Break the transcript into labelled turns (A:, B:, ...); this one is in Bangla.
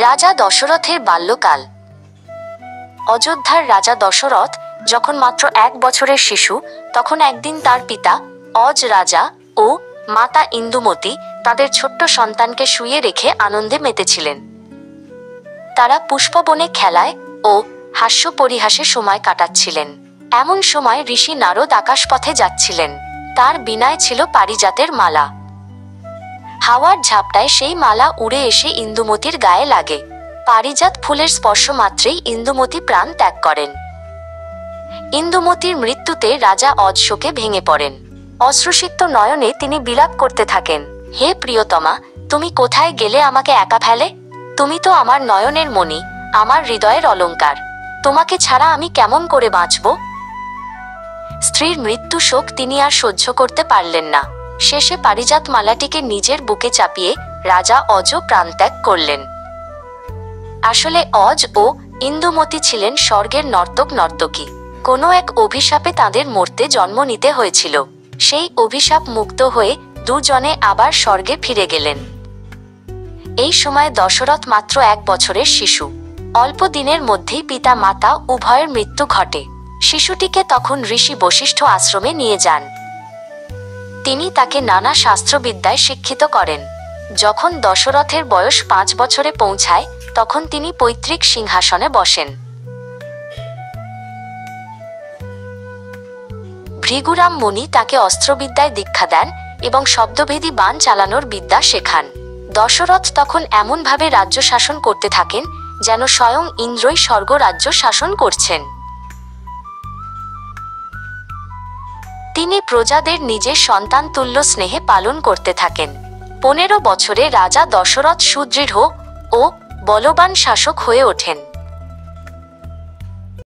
A: রাজা দশরথের বাল্যকাল। অযোধ্যার রাজা দশরথ যখন মাত্র 1 বছরের শিশু, তখন একদিন তার পিতা অজ রাজা ও মাতা ইন্দুমতি তাদের ছোট্ট সন্তানকে শুইয়ে রেখে আনন্দে মেতেছিলেন। তারা পুষ্পবনে খেলায় ও হাস্য পরিহাসে সময় কাটাচ্ছিলেন। এমন সময় ঋষি নারদ আকাশপথে যাচ্ছিলেন। তার বীণায় ছিল পারিজাতের মালা। হাওয়ার ঝাপটায় সেই মালা উড়ে এসে ইন্দুমতির গায়ে লাগে। পারিজাত ফুলের স্পর্শ মাত্রেই ইন্দুমতি প্রাণ ত্যাগ করেন। ইন্দুমতির মৃত্যুতে রাজা অজ শোকে ভেঙে পড়েন। অশ্রুসিক্ত নয়নে তিনি বিলাপ করতে থাকেন, হে প্রিয়তমা, তুমি কোথায় গেলে আমাকে একা ফেলে? তুমি তো আমার নয়নের মণি, আমার হৃদয়ের অলংকার। তোমাকে ছাড়া আমি কেমন করে বাঁচব? স্ত্রীর মৃত্যু শোক তিনি আর সহ্য করতে পারলেন না। শেষে পারিজাত মালাটিকে নিজের বুকে চাপিয়ে রাজা অজও প্রাণত্যাগ করলেন। আসলে অজ ও ইন্দুমতি ছিলেন স্বর্গের নর্তক নর্তকী। কোনো এক অভিশাপে তাদের মরতে জন্ম নিতে হয়েছিল। সেই অভিশাপ মুক্ত হয়ে দুজনে আবার স্বর্গে ফিরে গেলেন। এই সময় দশরথ মাত্র 1 বছরের শিশু। অল্প দিনের মধ্যেই পিতা মাতা উভয়ের মৃত্যু ঘটে। শিশুটিকে তখন ঋষি বশিষ্ঠ আশ্রমে নিয়ে যান। তিনি তাকে নানা শাস্ত্রবিদ্যায় শিক্ষিত করেন। যখন দশরথের বয়স 5 বছরে পৌঁছায়, তখন তিনি পৈতৃক সিংহাসনে বসেন। ভৃগুরাম মুনি তাকে অস্ত্রবিদ্যায় দীক্ষা দেন এবং শব্দভেদী বাণ চালানোর বিদ্যা শেখান। দশরথ তখন এমনভাবে রাজ্য শাসন করতে থাকেন যেন স্বয়ং ইন্দ্রই স্বর্গ রাজ্য শাসন করছেন। তিনি প্রজাদের নিজের সন্তান তুল্য স্নেহে পালন করতে থাকেন। 15 বছরে রাজা দশরথ সুদৃঢ় ও বলবান শাসক হয়ে ওঠেন।